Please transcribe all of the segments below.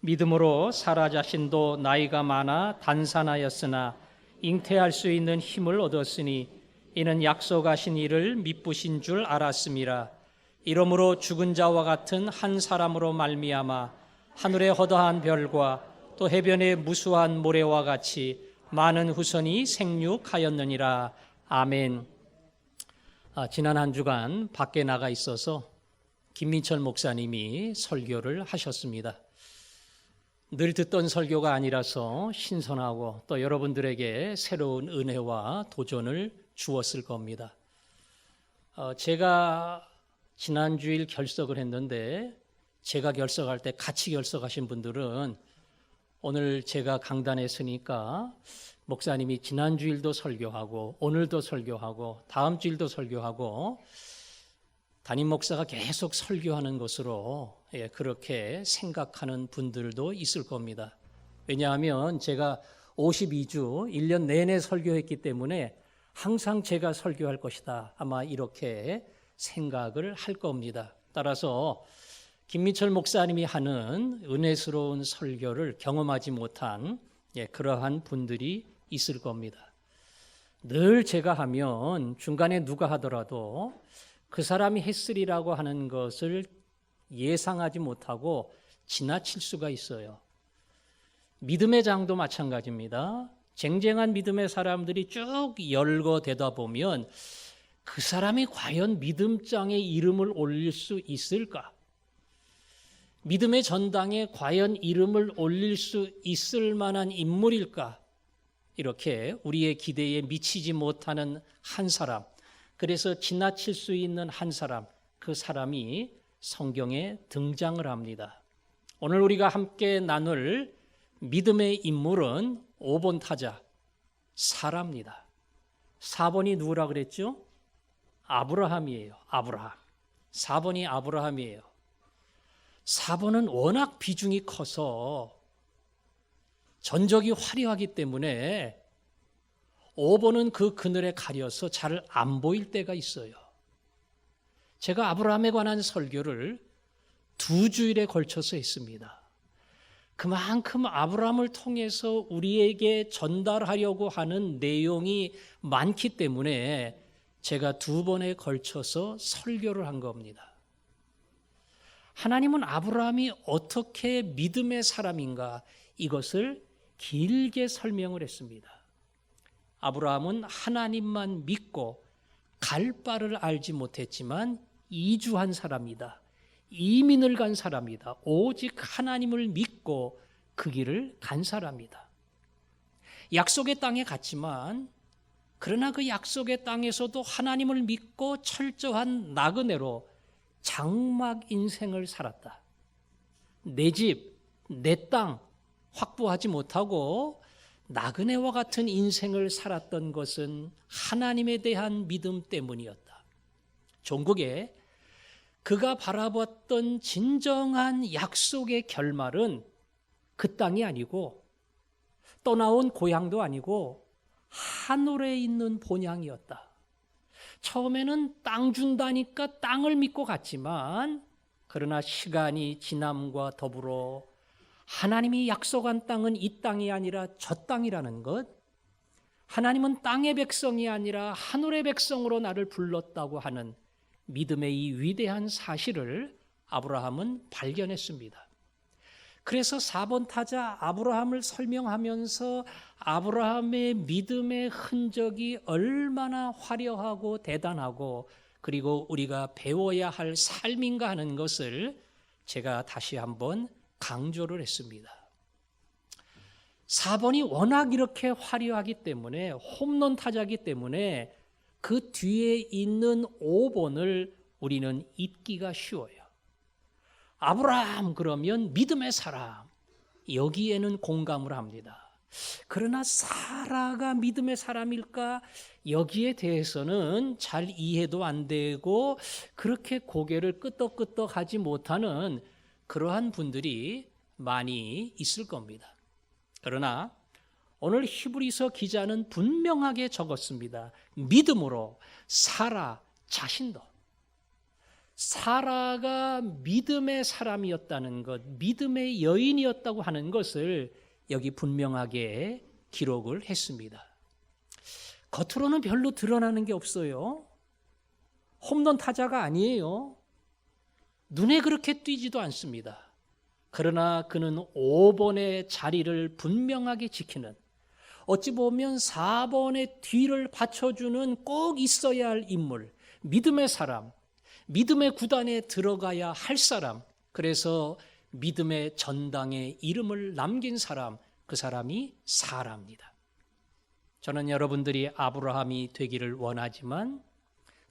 믿음으로 사라 자신도 나이가 많아 단산하였으나 잉태할 수 있는 힘을 얻었으니 이는 약속하신 이를 미쁘신 줄 알았음이라. 이러므로 죽은 자와 같은 한 사람으로 말미암아 하늘의 허다한 별과 또 해변의 무수한 모래와 같이 많은 후손이 생육하였느니라. 아멘. 지난 한 주간 밖에 나가 있어서 김민철 목사님이 설교를 하셨습니다. 늘 듣던 설교가 아니라서 신선하고 또 여러분들에게 새로운 은혜와 도전을 주었을 겁니다. 제가 지난주일 결석을 했는데 제가 결석할 때 같이 결석하신 분들은 오늘 제가 강단에 서니까 목사님이 지난주일도 설교하고 오늘도 설교하고 다음 주일도 설교하고 담임 목사가 계속 설교하는 것으로 그렇게 생각하는 분들도 있을 겁니다. 왜냐하면 제가 52주 1년 내내 설교했기 때문에 항상 제가 설교할 것이다. 아마 이렇게 생각을 할 겁니다. 따라서 김민철 목사님이 하는 은혜스러운 설교를 경험하지 못한 그러한 분들이 있을 겁니다. 늘 제가 하면 중간에 누가 하더라도 그 사람이 했으리라고 하는 것을 예상하지 못하고 지나칠 수가 있어요. 믿음의 장도 마찬가지입니다. 쟁쟁한 믿음의 사람들이 쭉 열거되다 보면 그 사람이 과연 믿음장에 이름을 올릴 수 있을까? 믿음의 전당에 과연 이름을 올릴 수 있을 만한 인물일까? 이렇게 우리의 기대에 미치지 못하는 한 사람, 그래서 지나칠 수 있는 한 사람, 그 사람이 성경에 등장을 합니다. 오늘 우리가 함께 나눌 믿음의 인물은 5번 타자 사라입니다. 4번이 누구라 그랬죠? 아브라함이에요. 아브라함. 4번이 아브라함이에요. 4번은 워낙 비중이 커서 전적이 화려하기 때문에 5번은 그 그늘에 가려서 잘 안 보일 때가 있어요. 제가 아브라함에 관한 설교를 2주일에 걸쳐서 했습니다. 그만큼 아브라함을 통해서 우리에게 전달하려고 하는 내용이 많기 때문에 제가 2번에 걸쳐서 설교를 한 겁니다. 하나님은 아브라함이 어떻게 믿음의 사람인가 이것을 길게 설명을 했습니다. 아브라함은 하나님만 믿고 갈 바를 알지 못했지만 이주한 사람이다. 이민을 간 사람이다. 오직 하나님을 믿고 그 길을 간 사람이다. 약속의 땅에 갔지만 그러나 그 약속의 땅에서도 하나님을 믿고 철저한 나그네로 장막 인생을 살았다. 내 집, 내 땅 확보하지 못하고 나그네와 같은 인생을 살았던 것은 하나님에 대한 믿음 때문이었다. 종국에 그가 바라봤던 진정한 약속의 결말은 그 땅이 아니고 떠나온 고향도 아니고 하늘에 있는 본향이었다. 처음에는 땅 준다니까 땅을 믿고 갔지만 그러나 시간이 지남과 더불어 하나님이 약속한 땅은 이 땅이 아니라 저 땅이라는 것, 하나님은 땅의 백성이 아니라 하늘의 백성으로 나를 불렀다고 하는 믿음의 이 위대한 사실을 아브라함은 발견했습니다. 그래서 4번 타자 아브라함을 설명하면서 아브라함의 믿음의 흔적이 얼마나 화려하고 대단하고 그리고 우리가 배워야 할 삶인가 하는 것을 제가 다시 한번 강조를 했습니다. 4번이 워낙 이렇게 화려하기 때문에 홈런 타자이기 때문에 그 뒤에 있는 5번을 우리는 잊기가 쉬워요. 아브라함 그러면 믿음의 사람, 여기에는 공감을 합니다. 그러나 사라가 믿음의 사람일까? 여기에 대해서는 잘 이해도 안 되고 그렇게 고개를 끄덕끄덕하지 못하는 그러한 분들이 많이 있을 겁니다. 그러나 오늘 히브리서 기자는 분명하게 적었습니다. 믿음으로 사라 자신도. 사라가 믿음의 사람이었다는 것, 믿음의 여인이었다고 하는 것을 여기 분명하게 기록을 했습니다. 겉으로는 별로 드러나는 게 없어요. 홈런 타자가 아니에요. 눈에 그렇게 띄지도 않습니다. 그러나 그는 5번의 자리를 분명하게 지키는, 어찌 보면 4번의 뒤를 받쳐주는 꼭 있어야 할 인물, 믿음의 사람, 믿음의 구단에 들어가야 할 사람, 그래서 믿음의 전당에 이름을 남긴 사람, 그 사람이 사라입니다. 저는 여러분들이 아브라함이 되기를 원하지만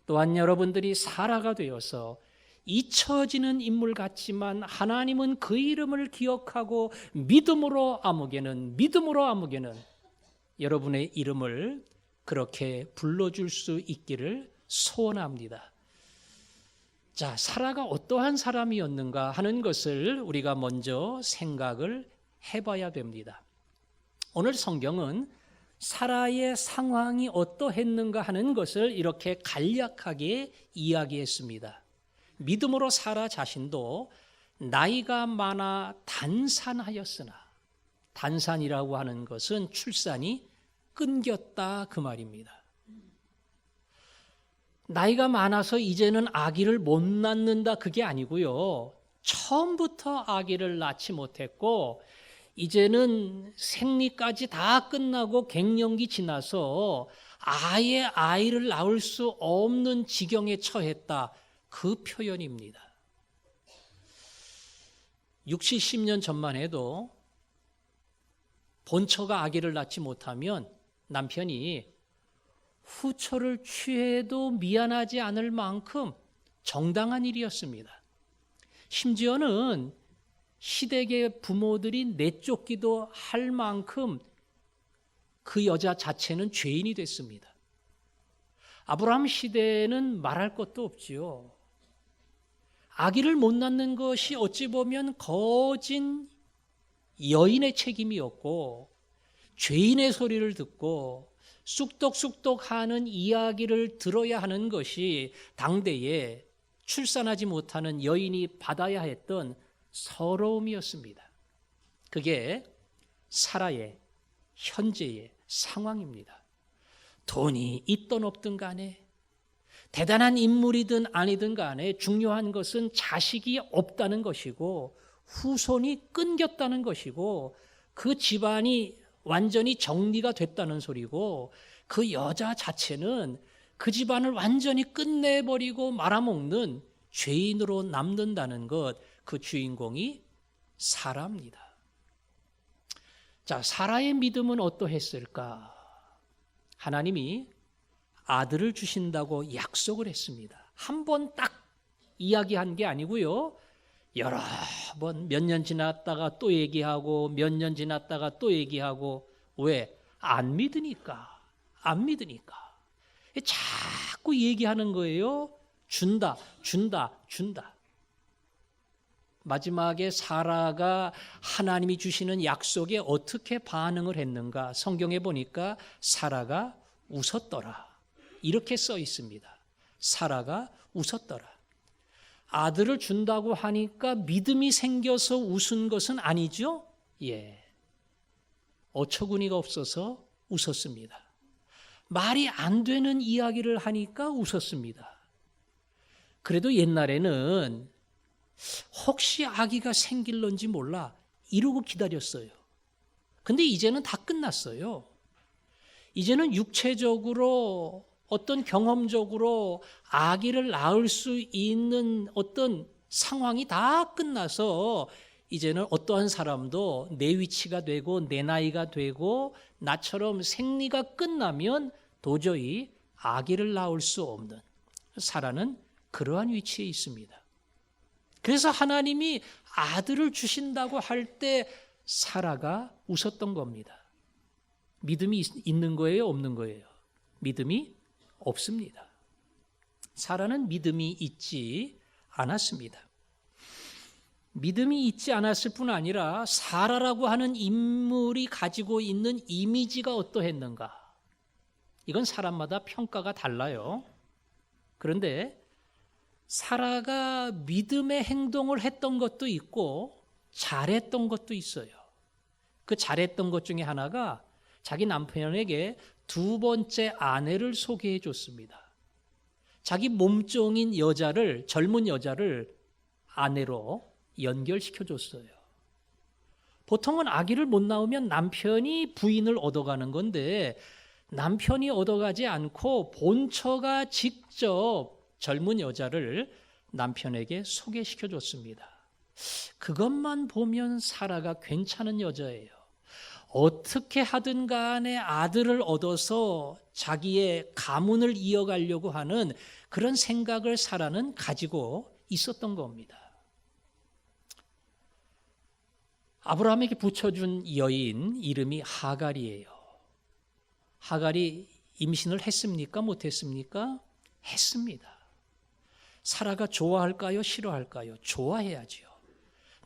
또한 여러분들이 사라가 되어서 잊혀지는 인물 같지만 하나님은 그 이름을 기억하고 믿음으로 아무개는 여러분의 이름을 그렇게 불러줄 수 있기를 소원합니다. 자, 사라가 어떠한 사람이었는가 하는 것을 우리가 먼저 생각을 해봐야 됩니다. 오늘 성경은 사라의 상황이 어떠했는가 하는 것을 이렇게 간략하게 이야기했습니다. 믿음으로 사라 자신도 나이가 많아 단산하였으나, 단산이라고 하는 것은 출산이 끊겼다 그 말입니다. 나이가 많아서 이제는 아기를 못 낳는다 그게 아니고요. 처음부터 아기를 낳지 못했고 이제는 생리까지 다 끝나고 갱년기 지나서 아예 아이를 낳을 수 없는 지경에 처했다. 그 표현입니다. 60, 70년 전만 해도 본처가 아기를 낳지 못하면 남편이 후처를 취해도 미안하지 않을 만큼 정당한 일이었습니다. 심지어는 시댁의 부모들이 내쫓기도 할 만큼 그 여자 자체는 죄인이 됐습니다. 아브라함 시대에는 말할 것도 없지요. 아기를 못 낳는 것이 어찌 보면 거진 여인의 책임이었고 죄인의 소리를 듣고 쑥덕쑥덕하는 이야기를 들어야 하는 것이 당대에 출산하지 못하는 여인이 받아야 했던 서러움이었습니다. 그게 사라의 현재의 상황입니다. 돈이 있든 없든 간에, 대단한 인물이든 아니든 간에 중요한 것은 자식이 없다는 것이고 후손이 끊겼다는 것이고 그 집안이 완전히 정리가 됐다는 소리고 그 여자 자체는 그 집안을 완전히 끝내버리고 말아먹는 죄인으로 남는다는 것, 그 주인공이 사라입니다. 자, 사라의 믿음은 어떠했을까? 하나님이 아들을 주신다고 약속을 했습니다. 한 번 딱 이야기한 게 아니고요. 여러 번 몇 년 지났다가 또 얘기하고 몇 년 지났다가 또 얘기하고. 왜? 안 믿으니까. 자꾸 얘기하는 거예요. 준다. 마지막에 사라가 하나님이 주시는 약속에 어떻게 반응을 했는가? 성경에 보니까 사라가 웃었더라. 이렇게 써 있습니다. 사라가 웃었더라. 아들을 준다고 하니까 믿음이 생겨서 웃은 것은 아니죠? 예. 어처구니가 없어서 웃었습니다. 말이 안 되는 이야기를 하니까 웃었습니다. 그래도 옛날에는 혹시 아기가 생길런지 몰라 이러고 기다렸어요. 근데 이제는 다 끝났어요. 이제는 육체적으로 어떤 경험적으로 아기를 낳을 수 있는 어떤 상황이 다 끝나서 이제는 어떠한 사람도 내 위치가 되고 내 나이가 되고 나처럼 생리가 끝나면 도저히 아기를 낳을 수 없는, 사라는 그러한 위치에 있습니다. 그래서 하나님이 아들을 주신다고 할 때 사라가 웃었던 겁니다. 믿음이 있는 거예요, 없는 거예요? 믿음이 없습니다. 사라는 믿음이 있지 않았습니다. 믿음이 있지 않았을 뿐 아니라 사라라고 하는 인물이 가지고 있는 이미지가 어떠했는가? 이건 사람마다 평가가 달라요. 그런데 사라가 믿음의 행동을 했던 것도 있고 잘했던 것도 있어요. 그 잘했던 것 중에 하나가 자기 남편에게 두 번째 아내를 소개해 줬습니다. 자기 몸종인 여자를, 젊은 여자를 아내로 연결시켜 줬어요. 보통은 아기를 못 낳으면 남편이 부인을 얻어가는 건데 남편이 얻어가지 않고 본처가 직접 젊은 여자를 남편에게 소개시켜 줬습니다. 그것만 보면 사라가 괜찮은 여자예요. 어떻게 하든 간에 아들을 얻어서 자기의 가문을 이어가려고 하는 그런 생각을 사라는 가지고 있었던 겁니다. 아브라함에게 붙여준 여인 이름이 하갈이에요. 하갈이 임신을 했습니까? 못했습니까? 했습니다. 사라가 좋아할까요? 싫어할까요? 좋아해야지요.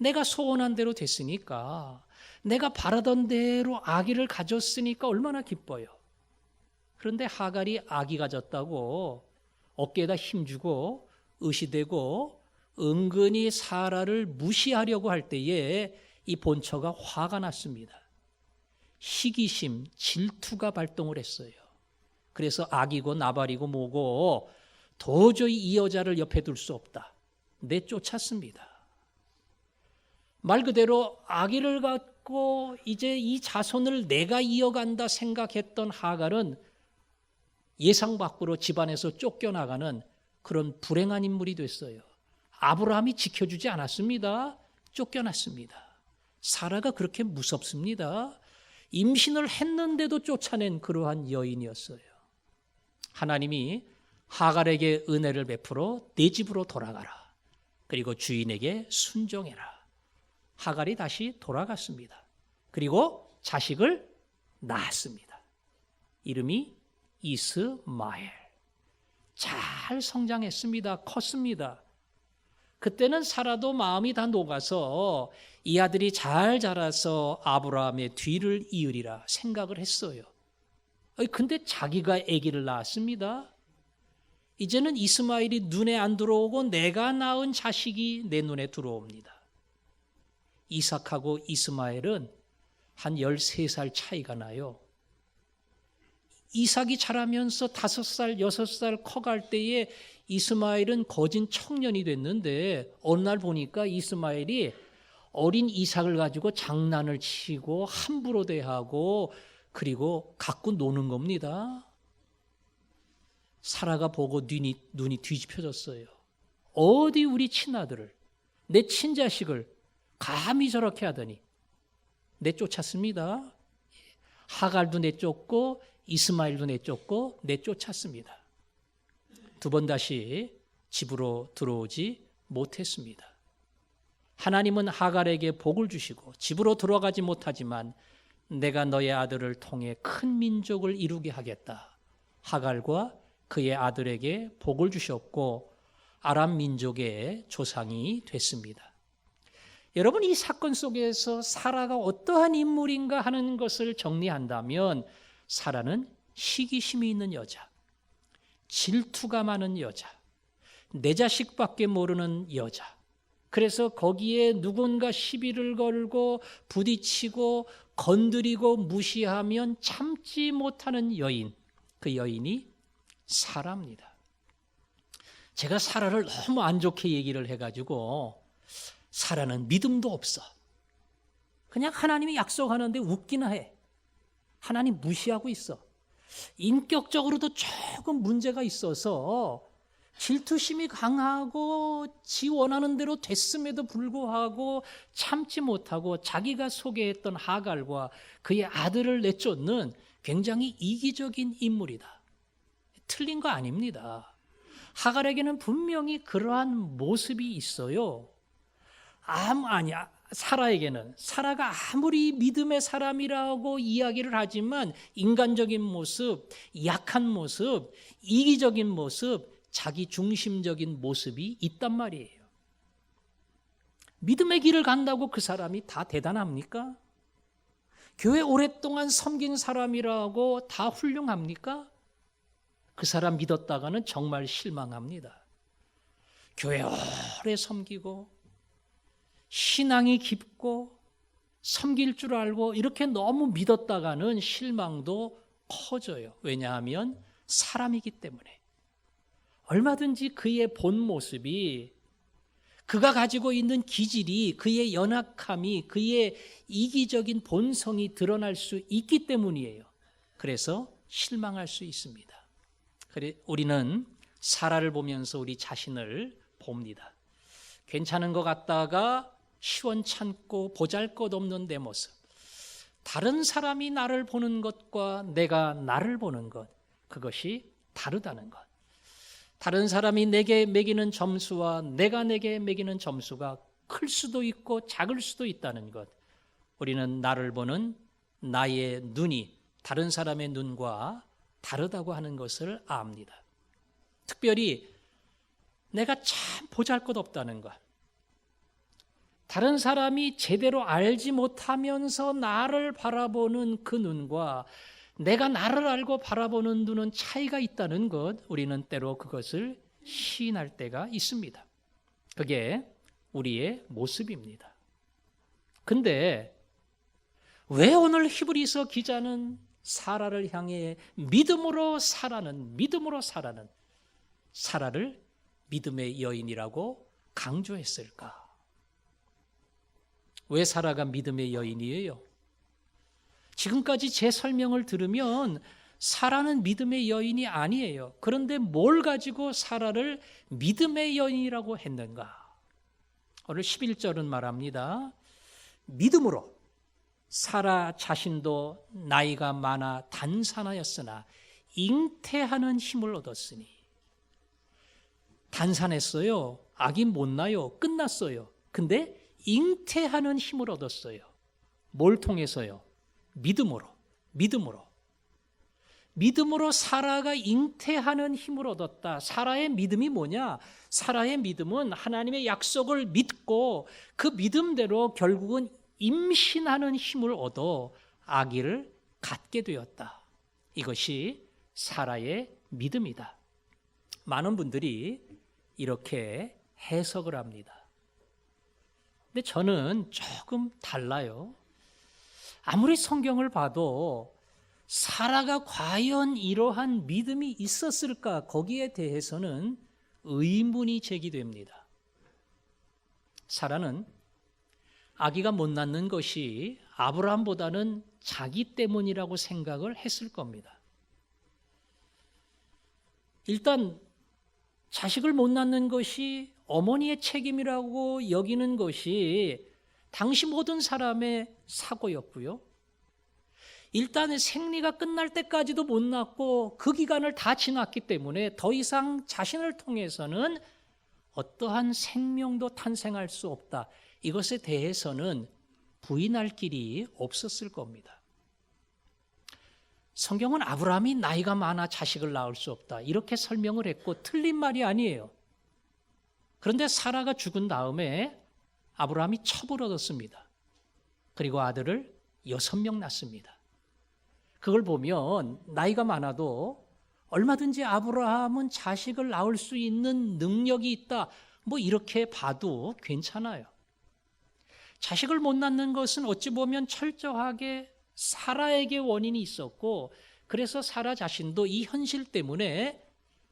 내가 소원한 대로 됐으니까, 내가 바라던 대로 아기를 가졌으니까 얼마나 기뻐요. 그런데 하갈이 아기 가졌다고 어깨에다 힘주고 의시되고 은근히 사라를 무시하려고 할 때에 이 본처가 화가 났습니다. 시기심, 질투가 발동을 했어요. 그래서 악이고 나발이고 뭐고 도저히 이 여자를 옆에 둘 수 없다. 내쫓았습니다. 말 그대로 아기를 갖고 이제 이 자손을 내가 이어간다 생각했던 하갈은 예상 밖으로 집안에서 쫓겨나가는 그런 불행한 인물이 됐어요. 아브라함이 지켜주지 않았습니다. 쫓겨났습니다. 사라가 그렇게 무섭습니다. 임신을 했는데도 쫓아낸 그러한 여인이었어요. 하나님이 하갈에게 은혜를 베풀어 내 집으로 돌아가라. 그리고 주인에게 순종해라. 하갈이 다시 돌아갔습니다. 그리고 자식을 낳았습니다. 이름이 이스마엘. 잘 성장했습니다. 컸습니다. 그때는 사라도 마음이 다 녹아서 이 아들이 잘 자라서 아브라함의 뒤를 이으리라 생각을 했어요. 근데 자기가 아기를 낳았습니다. 이제는 이스마엘이 눈에 안 들어오고 내가 낳은 자식이 내 눈에 들어옵니다. 이삭하고 이스마엘은 한 13살 차이가 나요. 이삭이 자라면서 5살, 6살 커갈 때에 이스마엘은 거진 청년이 됐는데 어느 날 보니까 이스마엘이 어린 이삭을 가지고 장난을 치고 함부로 대하고 그리고 갖고 노는 겁니다. 사라가 보고 눈이 뒤집혀졌어요. 어디 우리 친아들을, 내 친자식을 감히 저렇게 하더니 내쫓았습니다. 하갈도 내쫓고 이스마엘도 내쫓고 내쫓았습니다. 두 번 다시 집으로 들어오지 못했습니다. 하나님은 하갈에게 복을 주시고 집으로 들어가지 못하지만 내가 너의 아들을 통해 큰 민족을 이루게 하겠다. 하갈과 그의 아들에게 복을 주셨고 아람 민족의 조상이 됐습니다. 여러분, 이 사건 속에서 사라가 어떠한 인물인가 하는 것을 정리한다면 사라는 시기심이 있는 여자, 질투가 많은 여자, 내 자식밖에 모르는 여자, 그래서 거기에 누군가 시비를 걸고 부딪히고 건드리고 무시하면 참지 못하는 여인, 그 여인이 사라입니다. 제가 사라를 너무 안 좋게 얘기를 해가지고 사라는 믿음도 없어. 그냥 하나님이 약속하는데 웃기나 해. 하나님 무시하고 있어. 인격적으로도 조금 문제가 있어서 질투심이 강하고 지 원하는 대로 됐음에도 불구하고 참지 못하고 자기가 소개했던 하갈과 그의 아들을 내쫓는 굉장히 이기적인 인물이다. 틀린 거 아닙니다. 하갈에게는 분명히 그러한 모습이 있어요. 사라에게는, 사라가 아무리 믿음의 사람이라고 이야기를 하지만 인간적인 모습, 약한 모습, 이기적인 모습, 자기 중심적인 모습이 있단 말이에요. 믿음의 길을 간다고 그 사람이 다 대단합니까? 교회 오랫동안 섬긴 사람이라고 다 훌륭합니까? 그 사람 믿었다가는 정말 실망합니다. 교회 오래 섬기고 신앙이 깊고 섬길 줄 알고 이렇게 너무 믿었다가는 실망도 커져요. 왜냐하면 사람이기 때문에. 얼마든지 그의 본 모습이, 그가 가지고 있는 기질이, 그의 연약함이, 그의 이기적인 본성이 드러날 수 있기 때문이에요. 그래서 실망할 수 있습니다. 그래 우리는 사라를 보면서 우리 자신을 봅니다. 괜찮은 것 같다가 시원찮고 보잘것없는 내 모습, 다른 사람이 나를 보는 것과 내가 나를 보는 것, 그것이 다르다는 것. 다른 사람이 내게 매기는 점수와 내가 내게 매기는 점수가 클 수도 있고 작을 수도 있다는 것. 우리는 나를 보는 나의 눈이 다른 사람의 눈과 다르다고 하는 것을 압니다. 특별히 내가 참 보잘것없다는 것, 다른 사람이 제대로 알지 못하면서 나를 바라보는 그 눈과 내가 나를 알고 바라보는 눈은 차이가 있다는 것, 우리는 때로 그것을 시인할 때가 있습니다. 그게 우리의 모습입니다. 근데 왜 오늘 히브리서 기자는 사라를 향해 믿음으로 사라는 사라를 믿음의 여인이라고 강조했을까? 왜 사라가 믿음의 여인이에요? 지금까지 제 설명을 들으면 사라는 믿음의 여인이 아니에요. 그런데 뭘 가지고 사라를 믿음의 여인이라고 했는가? 오늘 11절은 말합니다. 믿음으로 사라 자신도 나이가 많아 단산하였으나 잉태하는 힘을 얻었으니. 단산했어요. 아기 못 낳아요. 끝났어요. 근데 잉태하는 힘을 얻었어요. 뭘 통해서요? 믿음으로 사라가 잉태하는 힘을 얻었다. 사라의 믿음이 뭐냐? 사라의 믿음은 하나님의 약속을 믿고 그 믿음대로 결국은 임신하는 힘을 얻어 아기를 갖게 되었다. 이것이 사라의 믿음이다. 많은 분들이 이렇게 해석을 합니다. 근데 저는 조금 달라요. 아무리 성경을 봐도 사라가 과연 이러한 믿음이 있었을까? 거기에 대해서는 의문이 제기됩니다. 사라는 아기가 못 낳는 것이 아브라함보다는 자기 때문이라고 생각을 했을 겁니다. 일단 자식을 못 낳는 것이 어머니의 책임이라고 여기는 것이 당시 모든 사람의 사고였고요. 일단 생리가 끝날 때까지도 못 낳고 그 기간을 다 지났기 때문에 더 이상 자신을 통해서는 어떠한 생명도 탄생할 수 없다. 이것에 대해서는 부인할 길이 없었을 겁니다. 성경은 아브라함이 나이가 많아 자식을 낳을 수 없다. 이렇게 설명을 했고 틀린 말이 아니에요. 그런데 사라가 죽은 다음에 아브라함이 첩을 얻었습니다. 그리고 아들을 6명 낳습니다. 그걸 보면 나이가 많아도 얼마든지 아브라함은 자식을 낳을 수 있는 능력이 있다. 뭐 이렇게 봐도 괜찮아요. 자식을 못 낳는 것은 어찌 보면 철저하게 사라에게 원인이 있었고, 그래서 사라 자신도 이 현실 때문에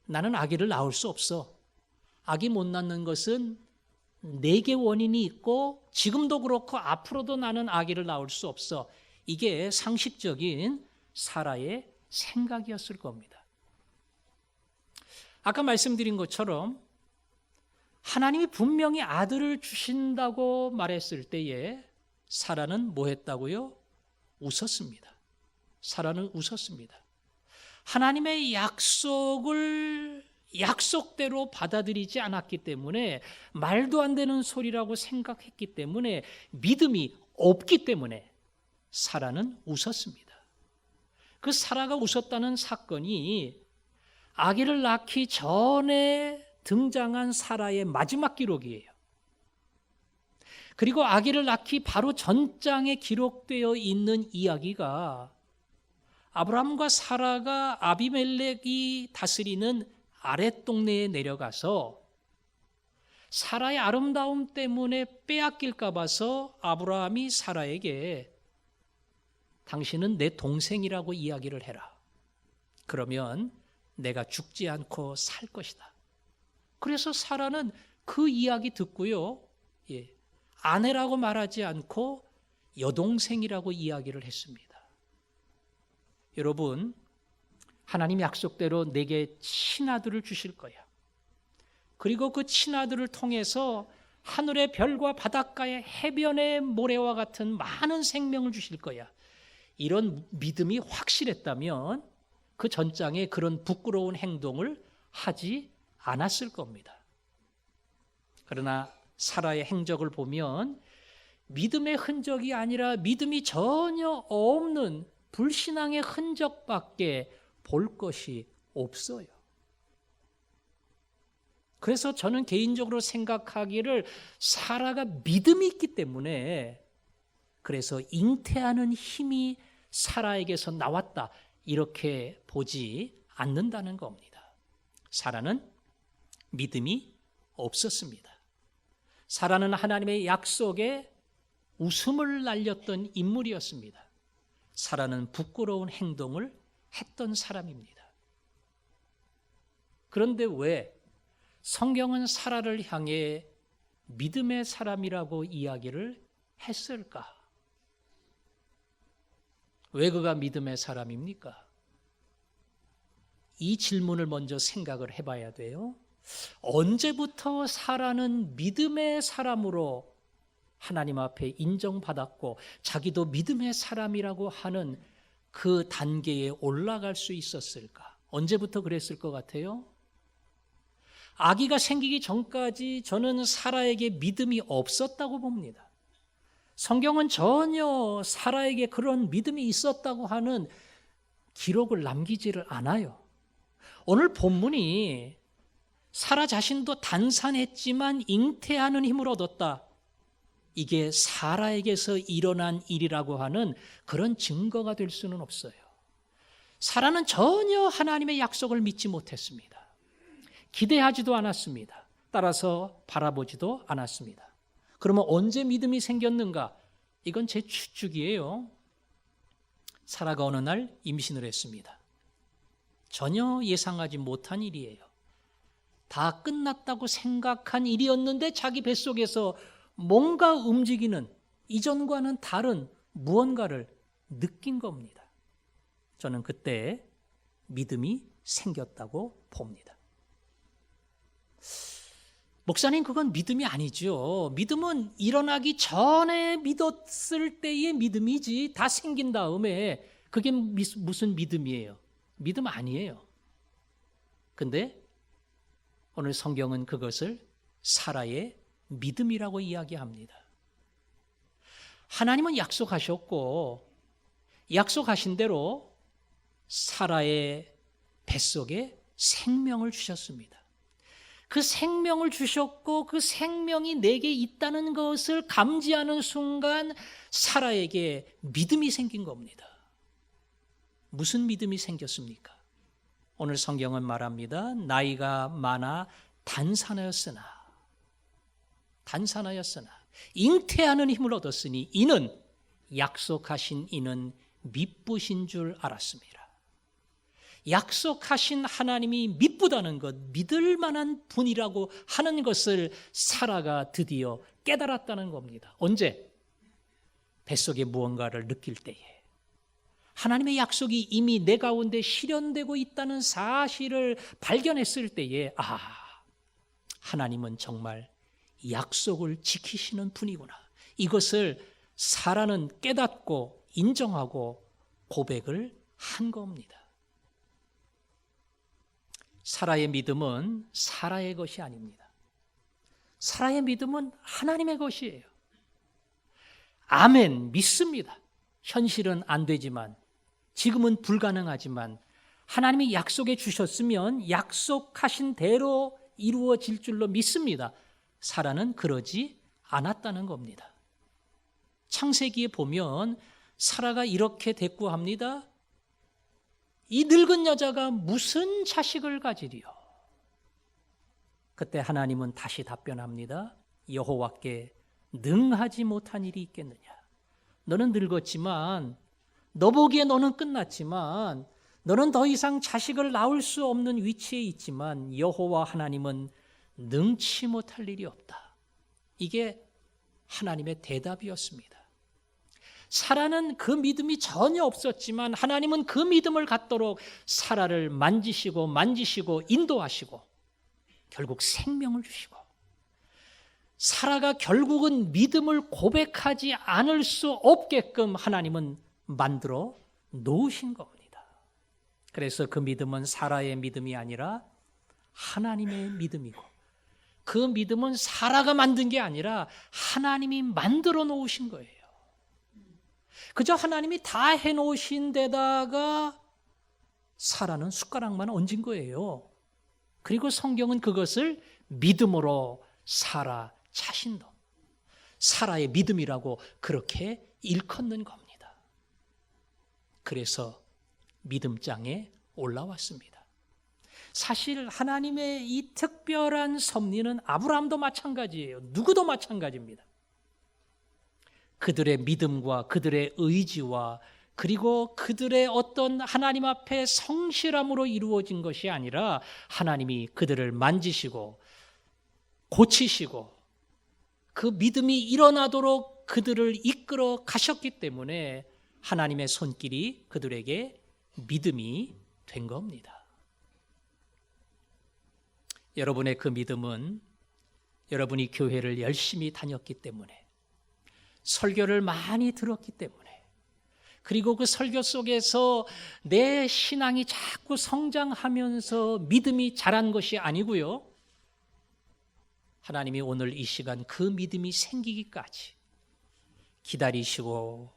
나는 아기를 낳을 수 없어. 아기 못 낳는 것은 내게 원인이 있고 지금도 그렇고 앞으로도 나는 아기를 낳을 수 없어. 이게 상식적인 사라의 생각이었을 겁니다. 아까 말씀드린 것처럼 하나님이 분명히 아들을 주신다고 말했을 때에 사라는 뭐 했다고요? 웃었습니다. 사라는 웃었습니다. 하나님의 약속을 약속대로 받아들이지 않았기 때문에, 말도 안 되는 소리라고 생각했기 때문에, 믿음이 없기 때문에 사라는 웃었습니다. 그 사라가 웃었다는 사건이 아기를 낳기 전에 등장한 사라의 마지막 기록이에요. 그리고 아기를 낳기 바로 전장에 기록되어 있는 이야기가 아브라함과 사라가 아비멜렉이 다스리는 아랫 동네에 내려가서 사라의 아름다움 때문에 빼앗길까 봐서 아브라함이 사라에게 당신은 내 동생이라고 이야기를 해라. 그러면 내가 죽지 않고 살 것이다. 그래서 사라는 그 이야기 듣고요. 아내라고 말하지 않고 여동생이라고 이야기를 했습니다. 여러분, 하나님 약속대로 내게 친아들을 주실 거야. 그리고 그 친아들을 통해서 하늘의 별과 바닷가의 해변의 모래와 같은 많은 생명을 주실 거야. 이런 믿음이 확실했다면 그 전장에 그런 부끄러운 행동을 하지 않았을 겁니다. 그러나 사라의 행적을 보면 믿음의 흔적이 아니라 믿음이 전혀 없는 불신앙의 흔적밖에 볼 것이 없어요. 그래서 저는 개인적으로 생각하기를 사라가 믿음이 있기 때문에 그래서 잉태하는 힘이 사라에게서 나왔다 이렇게 보지 않는다는 겁니다. 사라는 믿음이 없었습니다. 사라는 하나님의 약속에 웃음을 날렸던 인물이었습니다. 사라는 부끄러운 행동을 했던 사람입니다. 그런데 왜 성경은 사라를 향해 믿음의 사람이라고 이야기를 했을까? 왜 그가 믿음의 사람입니까? 이 질문을 먼저 생각을 해봐야 돼요. 언제부터 사라는 믿음의 사람으로 하나님 앞에 인정받았고 자기도 믿음의 사람이라고 하는 그 단계에 올라갈 수 있었을까? 언제부터 그랬을 것 같아요? 아기가 생기기 전까지 저는 사라에게 믿음이 없었다고 봅니다. 성경은 전혀 사라에게 그런 믿음이 있었다고 하는 기록을 남기지를 않아요. 오늘 본문이 사라 자신도 단산했지만 잉태하는 힘을 얻었다. 이게 사라에게서 일어난 일이라고 하는 그런 증거가 될 수는 없어요. 사라는 전혀 하나님의 약속을 믿지 못했습니다. 기대하지도 않았습니다. 따라서 바라보지도 않았습니다. 그러면 언제 믿음이 생겼는가? 이건 제 추측이에요. 사라가 어느 날 임신을 했습니다. 전혀 예상하지 못한 일이에요. 다 끝났다고 생각한 일이었는데 자기 뱃속에서 뭔가 움직이는 이전과는 다른 무언가를 느낀 겁니다. 저는 그때 믿음이 생겼다고 봅니다. 목사님, 그건 믿음이 아니죠. 믿음은 일어나기 전에 믿었을 때의 믿음이지 다 생긴 다음에 그게 무슨 믿음이에요? 믿음 아니에요. 근데 오늘 성경은 그것을 사라의 믿음이라고 이야기합니다. 하나님은 약속하셨고 약속하신 대로 사라의 뱃속에 생명을 주셨습니다. 그 생명을 주셨고 그 생명이 내게 있다는 것을 감지하는 순간 사라에게 믿음이 생긴 겁니다. 무슨 믿음이 생겼습니까? 오늘 성경은 말합니다. 나이가 많아 단산하였으나 잉태하는 힘을 얻었으니 이는 약속하신 이는 미쁘신 줄 알았습니다. 약속하신 하나님이 미쁘다는 것, 믿을 만한 분이라고 하는 것을 사라가 드디어 깨달았다는 겁니다. 언제? 뱃속에 무언가를 느낄 때에. 하나님의 약속이 이미 내 가운데 실현되고 있다는 사실을 발견했을 때에 하나님은 정말 약속을 지키시는 분이구나. 이것을 사라는 깨닫고 인정하고 고백을 한 겁니다. 사라의 믿음은 사라의 것이 아닙니다. 사라의 믿음은 하나님의 것이에요. 아멘, 믿습니다. 현실은 안 되지만, 지금은 불가능하지만 하나님이 약속해 주셨으면 약속하신 대로 이루어질 줄로 믿습니다. 사라는 그러지 않았다는 겁니다. 창세기에 보면 사라가 이렇게 대꾸합니다. 이 늙은 여자가 무슨 자식을 가지리요? 그때 하나님은 다시 답변합니다. 여호와께 능하지 못한 일이 있겠느냐. 너는 늙었지만, 너 보기에 너는 끝났지만, 너는 더 이상 자식을 낳을 수 없는 위치에 있지만 여호와 하나님은 능치 못할 일이 없다. 이게 하나님의 대답이었습니다. 사라는 그 믿음이 전혀 없었지만 하나님은 그 믿음을 갖도록 사라를 만지시고 인도하시고 결국 생명을 주시고, 사라가 결국은 믿음을 고백하지 않을 수 없게끔 하나님은 만들어 놓으신 겁니다. 그래서 그 믿음은 사라의 믿음이 아니라 하나님의 믿음이고, 그 믿음은 사라가 만든 게 아니라 하나님이 만들어 놓으신 거예요. 그저 하나님이 다 해놓으신 데다가 사라는 숟가락만 얹은 거예요. 그리고 성경은 그것을 믿음으로 사라 자신도, 사라의 믿음이라고 그렇게 일컫는 겁니다. 그래서 믿음장에 올라왔습니다. 사실 하나님의 이 특별한 섭리는 아브라함도 마찬가지예요. 누구도 마찬가지입니다. 그들의 믿음과 그들의 의지와 그리고 그들의 어떤 하나님 앞에 성실함으로 이루어진 것이 아니라 하나님이 그들을 만지시고 고치시고 그 믿음이 일어나도록 그들을 이끌어 가셨기 때문에 하나님의 손길이 그들에게 믿음이 된 겁니다. 여러분의 그 믿음은 여러분이 교회를 열심히 다녔기 때문에, 설교를 많이 들었기 때문에, 그리고 그 설교 속에서 내 신앙이 자꾸 성장하면서 믿음이 자란 것이 아니고요. 하나님이 오늘 이 시간 그 믿음이 생기기까지 기다리시고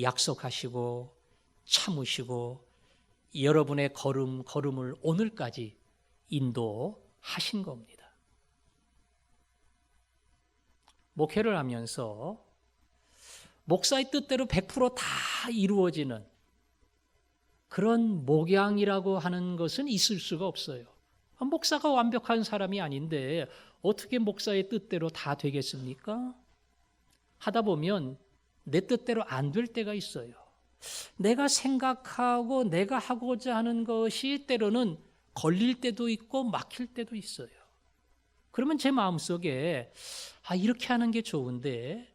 약속하시고 참으시고 여러분의 걸음을 오늘까지 인도하신 겁니다. 목회를 하면서 목사의 뜻대로 100%다 이루어지는 그런 목양이라고 하는 것은 있을 수가 없어요. 목사가 완벽한 사람이 아닌데 어떻게 목사의 뜻대로 다 되겠습니까? 하다 보면 내 뜻대로 안 될 때가 있어요. 내가 생각하고 내가 하고자 하는 것이 때로는 걸릴 때도 있고 막힐 때도 있어요. 그러면 제 마음속에 이렇게 하는 게 좋은데,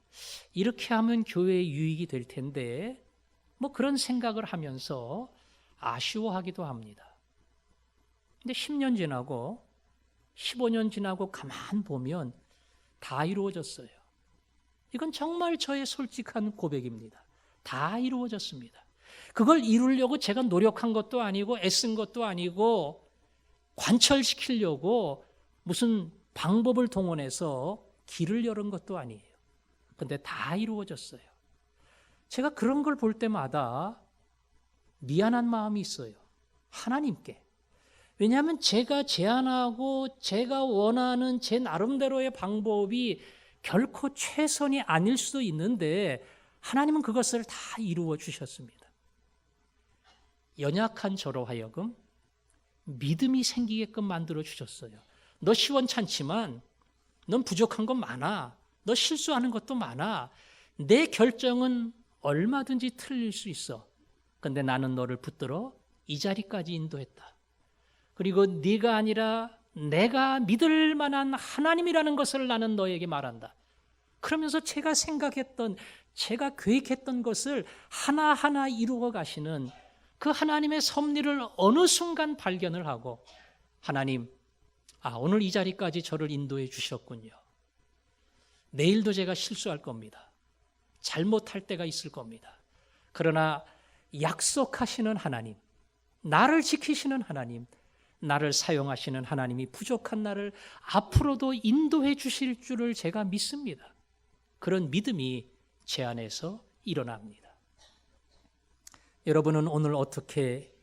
이렇게 하면 교회에 유익이 될 텐데, 그런 생각을 하면서 아쉬워하기도 합니다. 근데 10년 지나고 15년 지나고 가만 보면 다 이루어졌어요. 이건 정말 저의 솔직한 고백입니다. 다 이루어졌습니다. 그걸 이루려고 제가 노력한 것도 아니고 애쓴 것도 아니고 관철시키려고 무슨 방법을 동원해서 길을 열은 것도 아니에요. 근데 다 이루어졌어요. 제가 그런 걸 볼 때마다 미안한 마음이 있어요. 하나님께. 왜냐하면 제가 제안하고 제가 원하는 제 나름대로의 방법이 결코 최선이 아닐 수도 있는데 하나님은 그것을 다 이루어 주셨습니다. 연약한 저로 하여금 믿음이 생기게끔 만들어 주셨어요. 너 시원찮지만 넌 부족한 건 많아. 너 실수하는 것도 많아. 내 결정은 얼마든지 틀릴 수 있어. 근데 나는 너를 붙들어 이 자리까지 인도했다. 그리고 네가 아니라 내가 믿을 만한 하나님이라는 것을 나는 너에게 말한다. 그러면서 제가 생각했던, 제가 계획했던 것을 하나하나 이루어 가시는 그 하나님의 섭리를 어느 순간 발견을 하고, 하나님, 오늘 이 자리까지 저를 인도해 주셨군요. 내일도 제가 실수할 겁니다. 잘못할 때가 있을 겁니다. 그러나 약속하시는 하나님, 나를 지키시는 하나님, 나를 사용하시는 하나님이 부족한 나를 앞으로도 인도해 주실 줄을 제가 믿습니다. 그런 믿음이 제 안에서 일어납니다. 여러분은 오늘 어떻게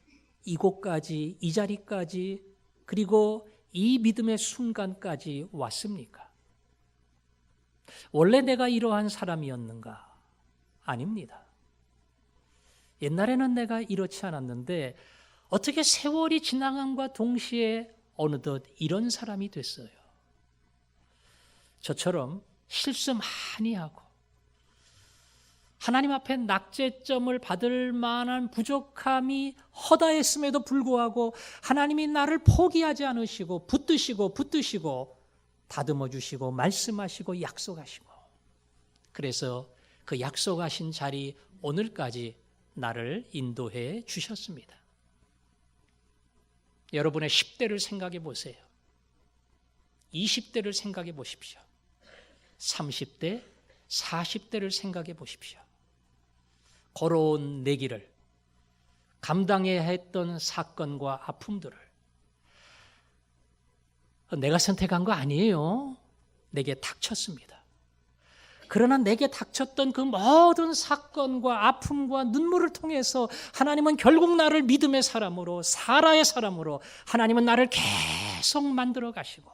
이곳까지, 이 자리까지, 그리고 이 믿음의 순간까지 왔습니까? 원래 내가 이러한 사람이었는가? 아닙니다. 옛날에는 내가 이렇지 않았는데 어떻게 세월이 지나감과 동시에 어느덧 이런 사람이 됐어요. 저처럼 실수 많이 하고 하나님 앞에 낙제점을 받을 만한 부족함이 허다했음에도 불구하고 하나님이 나를 포기하지 않으시고 붙드시고 다듬어 주시고 말씀하시고 약속하시고, 그래서 그 약속하신 자리 오늘까지 나를 인도해 주셨습니다. 여러분의 10대를 생각해 보세요. 20대를 생각해 보십시오. 30대, 40대를 생각해 보십시오. 걸어온 내 길을, 감당해야 했던 사건과 아픔들을 내가 선택한 거 아니에요. 내게 닥쳤습니다. 그러나 내게 닥쳤던 그 모든 사건과 아픔과 눈물을 통해서 하나님은 결국 나를 믿음의 사람으로, 사라의 사람으로 하나님은 나를 계속 만들어 가시고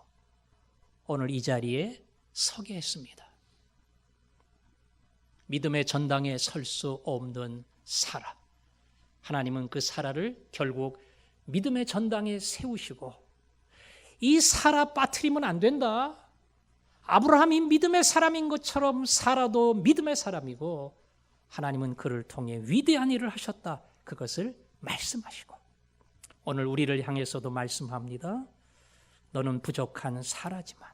오늘 이 자리에 서게 했습니다. 믿음의 전당에 설 수 없는 사라, 하나님은 그 사라를 결국 믿음의 전당에 세우시고, 이 사라 빠뜨리면 안 된다. 아브라함이 믿음의 사람인 것처럼 사라도 믿음의 사람이고 하나님은 그를 통해 위대한 일을 하셨다. 그것을 말씀하시고 오늘 우리를 향해서도 말씀합니다. 너는 부족한 사라지만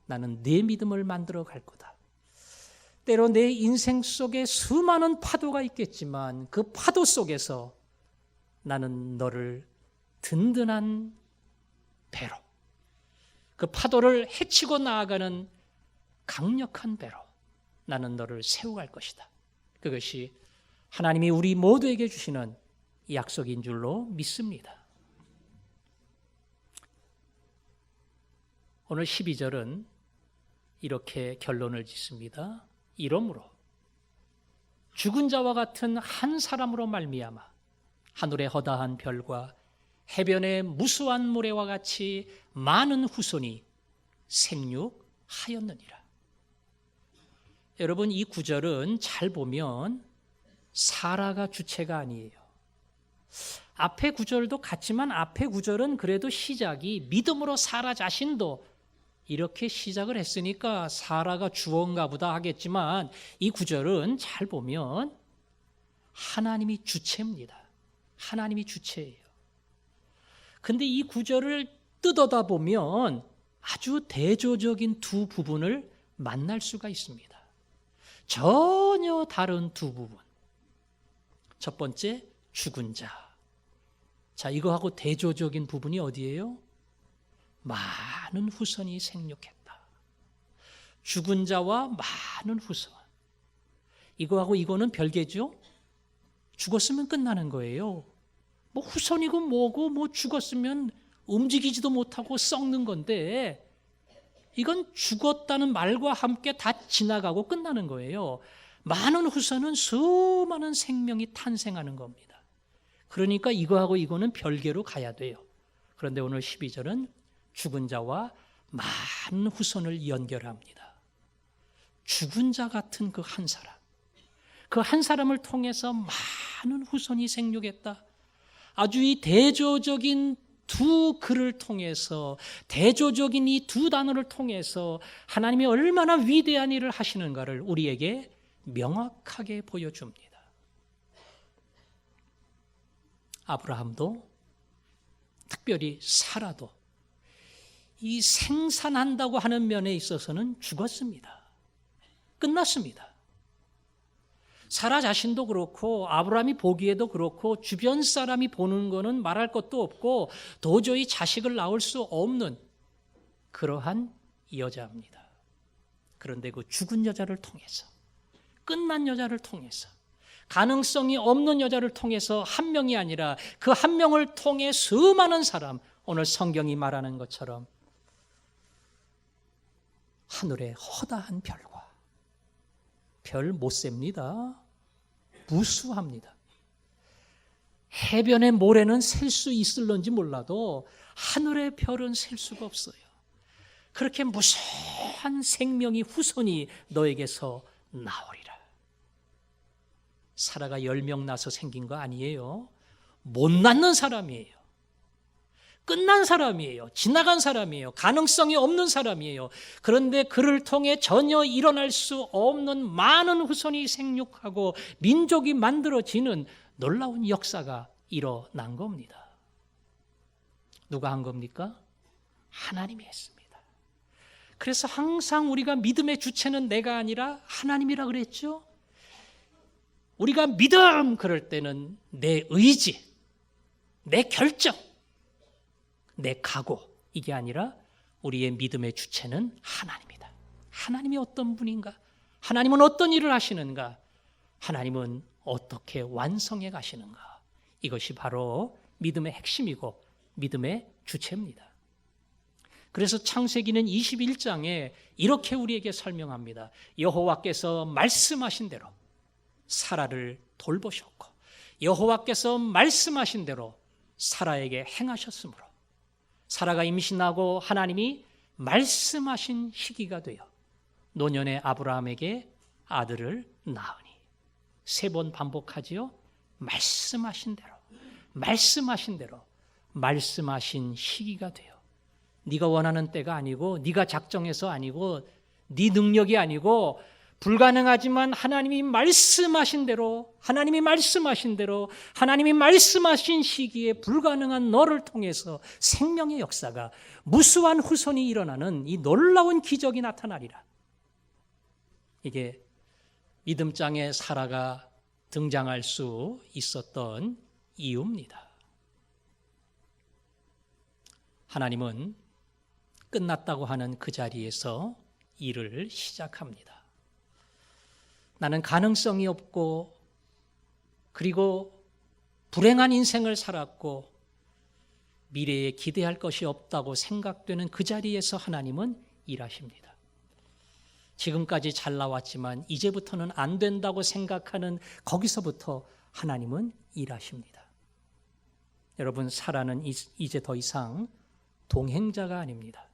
나는 네 믿음을 만들어 갈 거다. 때로 내 인생 속에 수많은 파도가 있겠지만 그 파도 속에서 나는 너를 든든한 배로, 그 파도를 헤치고 나아가는 강력한 배로 나는 너를 세워갈 것이다. 그것이 하나님이 우리 모두에게 주시는 약속인 줄로 믿습니다. 오늘 12절은 이렇게 결론을 짓습니다. 이러므로 죽은 자와 같은 한 사람으로 말미암아 하늘의 허다한 별과 해변의 무수한 모래와 같이 많은 후손이 생육하였느니라. 여러분, 이 구절은 잘 보면 사라가 주체가 아니에요. 앞의 구절도 같지만 앞의 구절은 그래도 시작이 믿음으로 사라 자신도 이렇게 시작을 했으니까 사라가 주어인가 보다 하겠지만 이 구절은 잘 보면 하나님이 주체입니다. 하나님이 주체예요. 근데 이 구절을 뜯어다 보면 아주 대조적인 두 부분을 만날 수가 있습니다. 전혀 다른 두 부분. 첫 번째, 죽은 자. 자, 이거하고 대조적인 부분이 어디예요? 많은 후손이 생육했다. 죽은 자와 많은 후손. 이거하고 이거는 별개죠? 죽었으면 끝나는 거예요. 뭐 후손이고 뭐고 뭐 죽었으면 움직이지도 못하고 썩는 건데 이건 죽었다는 말과 함께 다 지나가고 끝나는 거예요. 많은 후손은 수많은 생명이 탄생하는 겁니다. 그러니까 이거하고 이거는 별개로 가야 돼요. 그런데 오늘 12절은 죽은 자와 많은 후손을 연결합니다. 죽은 자 같은 그 한 사람, 그 한 사람을 통해서 많은 후손이 생육했다. 아주 이 대조적인 두 글을 통해서, 대조적인 이 두 단어를 통해서 하나님이 얼마나 위대한 일을 하시는가를 우리에게 명확하게 보여줍니다. 아브라함도, 특별히 사라도 이 생산한다고 하는 면에 있어서는 죽었습니다. 끝났습니다. 사라 자신도 그렇고 아브라함이 보기에도 그렇고 주변 사람이 보는 거는 말할 것도 없고 도저히 자식을 낳을 수 없는 그러한 여자입니다. 그런데 그 죽은 여자를 통해서, 끝난 여자를 통해서, 가능성이 없는 여자를 통해서 한 명이 아니라 그 한 명을 통해 수많은 사람, 오늘 성경이 말하는 것처럼 하늘의 허다한 별과, 별 못 셉니다. 무수합니다. 해변의 모래는 셀 수 있을런지 몰라도 하늘의 별은 셀 수가 없어요. 그렇게 무수한 생명이, 후손이 너에게서 나오리라. 사라가 10명 나서 생긴 거 아니에요. 못 낳는 사람이에요. 끝난 사람이에요. 지나간 사람이에요. 가능성이 없는 사람이에요. 그런데 그를 통해 전혀 일어날 수 없는 많은 후손이 생육하고 민족이 만들어지는 놀라운 역사가 일어난 겁니다. 누가 한 겁니까? 하나님이 했습니다. 그래서 항상 우리가 믿음의 주체는 내가 아니라 하나님이라 그랬죠. 우리가 믿음 그럴 때는 내 의지, 내 결정, 내 각오, 이게 아니라 우리의 믿음의 주체는 하나님이다. 하나님이 어떤 분인가? 하나님은 어떤 일을 하시는가? 하나님은 어떻게 완성해 가시는가? 이것이 바로 믿음의 핵심이고 믿음의 주체입니다. 그래서 창세기는 21장에 이렇게 우리에게 설명합니다. 여호와께서 말씀하신 대로 사라를 돌보셨고 여호와께서 말씀하신 대로 사라에게 행하셨으므로 사라가 임신하고 하나님이 말씀하신 시기가 되어 노년의 아브라함에게 아들을 낳으니. 3번 반복하지요. 말씀하신 대로, 말씀하신 대로, 말씀하신 시기가 돼요. 네가 원하는 때가 아니고 네가 작정해서 아니고 네 능력이 아니고 불가능하지만 하나님이 말씀하신 대로, 하나님이 말씀하신 대로, 하나님이 말씀하신 시기에 불가능한 너를 통해서 생명의 역사가, 무수한 후손이 일어나는 이 놀라운 기적이 나타나리라. 이게 믿음장에 사라가 등장할 수 있었던 이유입니다. 하나님은 끝났다고 하는 그 자리에서 일을 시작합니다. 나는 가능성이 없고 그리고 불행한 인생을 살았고 미래에 기대할 것이 없다고 생각되는 그 자리에서 하나님은 일하십니다. 지금까지 잘 나왔지만 이제부터는 안 된다고 생각하는 거기서부터 하나님은 일하십니다. 여러분, 사라는 이제 더 이상 동행자가 아닙니다.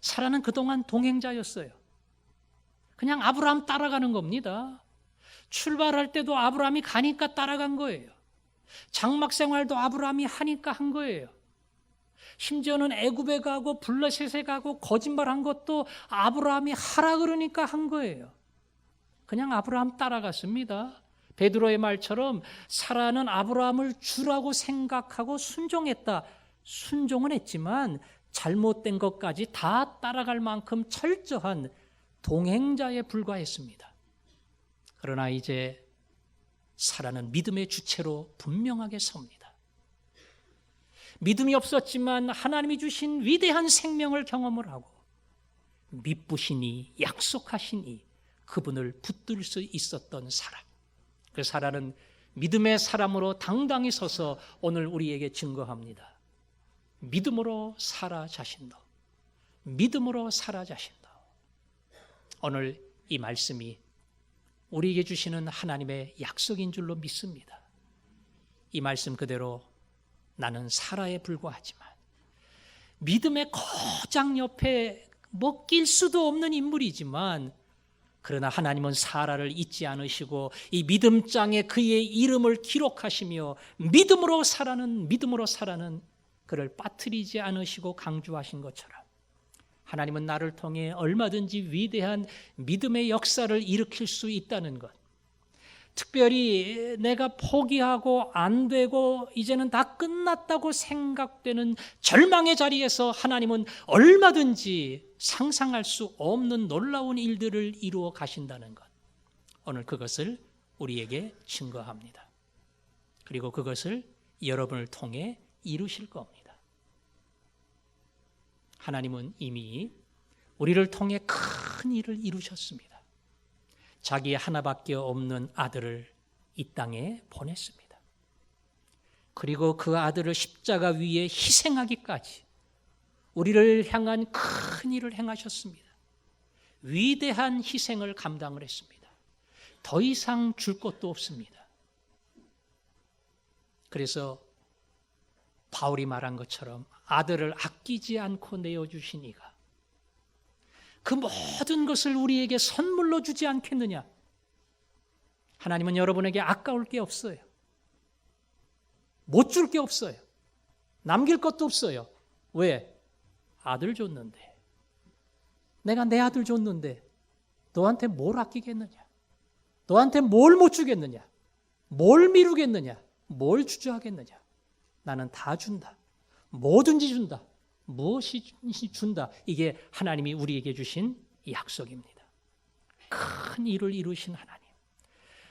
사라는 그동안 동행자였어요. 그냥 아브라함 따라가는 겁니다. 출발할 때도 아브라함이 가니까 따라간 거예요. 장막 생활도 아브라함이 하니까 한 거예요. 심지어는 애굽에 가고 블레셋에 가고 거짓말한 것도 아브라함이 하라 그러니까 한 거예요. 그냥 아브라함 따라갔습니다. 베드로의 말처럼 사라는 아브라함을 주라고 생각하고 순종했다. 순종은 했지만 잘못된 것까지 다 따라갈 만큼 철저한 동행자에 불과했습니다. 그러나 이제 사라는 믿음의 주체로 분명하게 섭니다. 믿음이 없었지만 하나님이 주신 위대한 생명을 경험을 하고 믿부시니 약속하시니 그분을 붙들 수 있었던 사람. 그 사라는 믿음의 사람으로 당당히 서서 오늘 우리에게 증거합니다. 믿음으로 사라 자신도, 믿음으로 사라 자신도. 오늘 이 말씀이 우리에게 주시는 하나님의 약속인 줄로 믿습니다. 이 말씀 그대로 나는 사라에 불과하지만 믿음의 거장 옆에 낄 수도 없는 인물이지만 그러나 하나님은 사라를 잊지 않으시고 이 믿음장에 그의 이름을 기록하시며 믿음으로 사라는 그를 빠뜨리지 않으시고 강조하신 것처럼 하나님은 나를 통해 얼마든지 위대한 믿음의 역사를 일으킬 수 있다는 것, 특별히 내가 포기하고 안 되고 이제는 다 끝났다고 생각되는 절망의 자리에서 하나님은 얼마든지 상상할 수 없는 놀라운 일들을 이루어 가신다는 것, 오늘 그것을 우리에게 증거합니다. 그리고 그것을 여러분을 통해 이루실 겁니다. 하나님은 이미 우리를 통해 큰 일을 이루셨습니다. 자기 하나밖에 없는 아들을 이 땅에 보냈습니다. 그리고 그 아들을 십자가 위에 희생하기까지 우리를 향한 큰 일을 행하셨습니다. 위대한 희생을 감당을 했습니다. 더 이상 줄 것도 없습니다. 그래서 바울이 말한 것처럼 아들을 아끼지 않고 내어주신 이가 그 모든 것을 우리에게 선물로 주지 않겠느냐? 하나님은 여러분에게 아까울 게 없어요. 못 줄 게 없어요. 남길 것도 없어요. 왜? 아들 줬는데. 내가 내 아들 줬는데 너한테 뭘 아끼겠느냐? 너한테 뭘 못 주겠느냐? 뭘 미루겠느냐? 뭘 주저하겠느냐? 나는 다 준다. 뭐든지 준다. 무엇이든지 준다. 이게 하나님이 우리에게 주신 약속입니다. 큰 일을 이루신 하나님.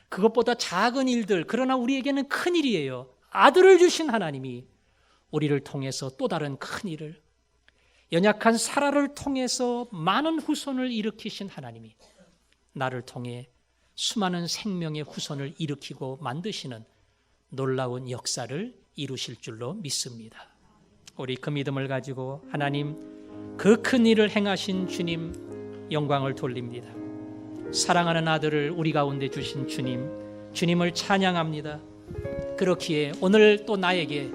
그것보다 작은 일들, 그러나 우리에게는 큰 일이에요. 아들을 주신 하나님이 우리를 통해서 또 다른 큰 일을, 연약한 사라를 통해서 많은 후손을 일으키신 하나님이 나를 통해 수많은 생명의 후손을 일으키고 만드시는 놀라운 역사를 이루실 줄로 믿습니다. 우리 그 믿음을 가지고 하나님, 그 큰 일을 행하신 주님 영광을 돌립니다. 사랑하는 아들을 우리 가운데 주신 주님, 주님을 찬양합니다. 그렇기에 오늘 또 나에게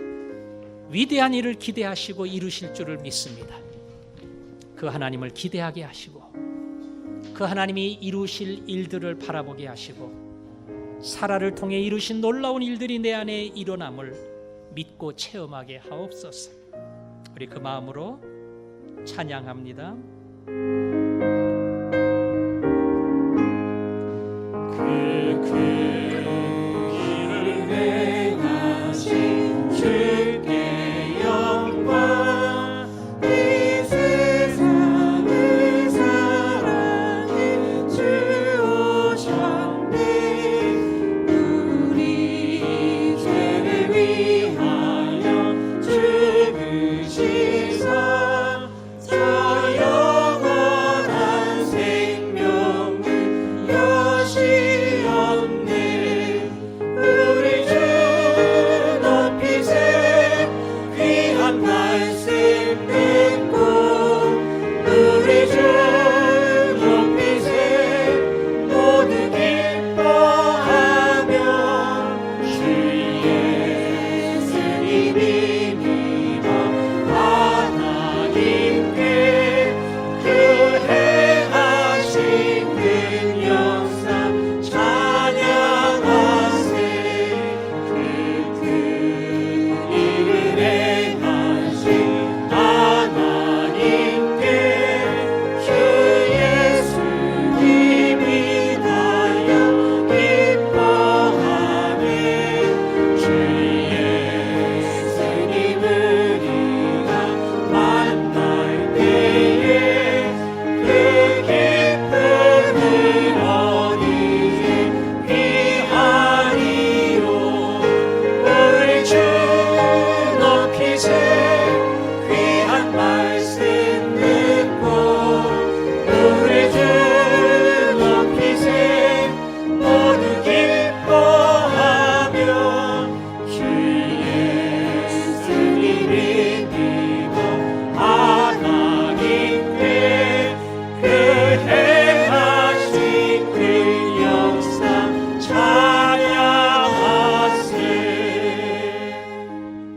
위대한 일을 기대하시고 이루실 줄을 믿습니다. 그 하나님을 기대하게 하시고 그 하나님이 이루실 일들을 바라보게 하시고 사라를 통해 이루신 놀라운 일들이 내 안에 일어남을 믿고 체험하게 하옵소서. 우리 그 마음으로 찬양합니다.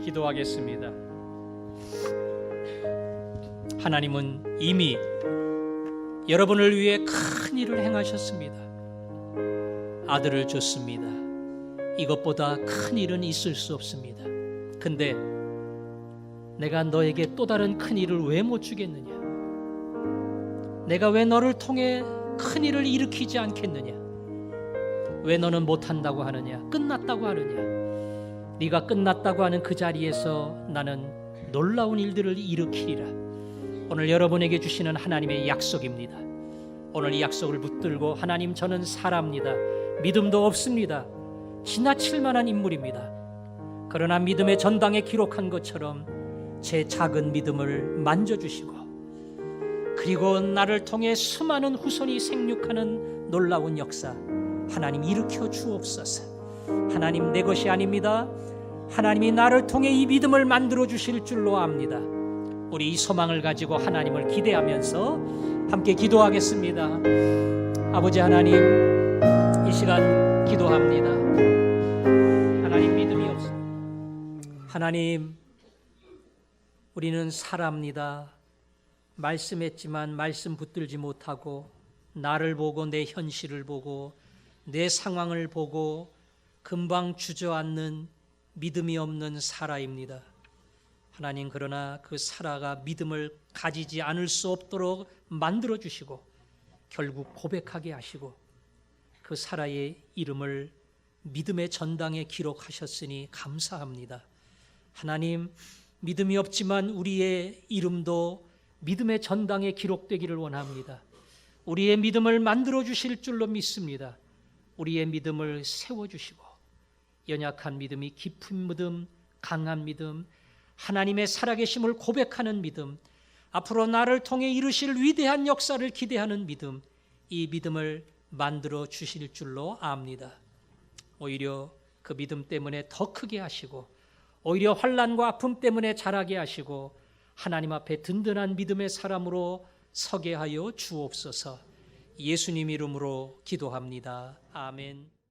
기도하겠습니다. 하나님은 이미 여러분을 위해 큰 일을 행하셨습니다. 아들을 줬습니다. 이것보다 큰 일은 있을 수 없습니다. 근데 내가 너에게 또 다른 큰 일을 왜 못 주겠느냐? 내가 왜 너를 통해 큰 일을 일으키지 않겠느냐? 왜 너는 못한다고 하느냐? 끝났다고 하느냐? 네가 끝났다고 하는 그 자리에서 나는 놀라운 일들을 일으키리라. 오늘 여러분에게 주시는 하나님의 약속입니다. 오늘 이 약속을 붙들고 하나님, 저는 사람입니다. 믿음도 없습니다. 지나칠 만한 인물입니다. 그러나 믿음의 전당에 기록한 것처럼 제 작은 믿음을 만져주시고 그리고 나를 통해 수많은 후손이 생육하는 놀라운 역사 하나님 일으켜 주옵소서. 하나님, 내 것이 아닙니다. 하나님이 나를 통해 이 믿음을 만들어 주실 줄로 압니다. 우리 이 소망을 가지고 하나님을 기대하면서 함께 기도하겠습니다. 아버지 하나님, 이 시간 기도합니다. 하나님, 믿음이 없습니다. 하나님, 우리는 사람입니다. 말씀했지만 말씀 붙들지 못하고 나를 보고 내 현실을 보고 내 상황을 보고 금방 주저앉는 믿음이 없는 사라입니다. 하나님, 그러나 그 사라가 믿음을 가지지 않을 수 없도록 만들어 주시고 결국 고백하게 하시고 그 사라의 이름을 믿음의 전당에 기록하셨으니 감사합니다. 하나님, 믿음이 없지만 우리의 이름도 믿음의 전당에 기록되기를 원합니다. 우리의 믿음을 만들어 주실 줄로 믿습니다. 우리의 믿음을 세워주시고 연약한 믿음이 깊은 믿음, 강한 믿음, 하나님의 살아계심을 고백하는 믿음, 앞으로 나를 통해 이루실 위대한 역사를 기대하는 믿음, 이 믿음을 만들어 주실 줄로 압니다. 오히려 그 믿음 때문에 더 크게 하시고 오히려 환난과 아픔 때문에 자라게 하시고 하나님 앞에 든든한 믿음의 사람으로 서게 하여 주옵소서. 예수님 이름으로 기도합니다. 아멘.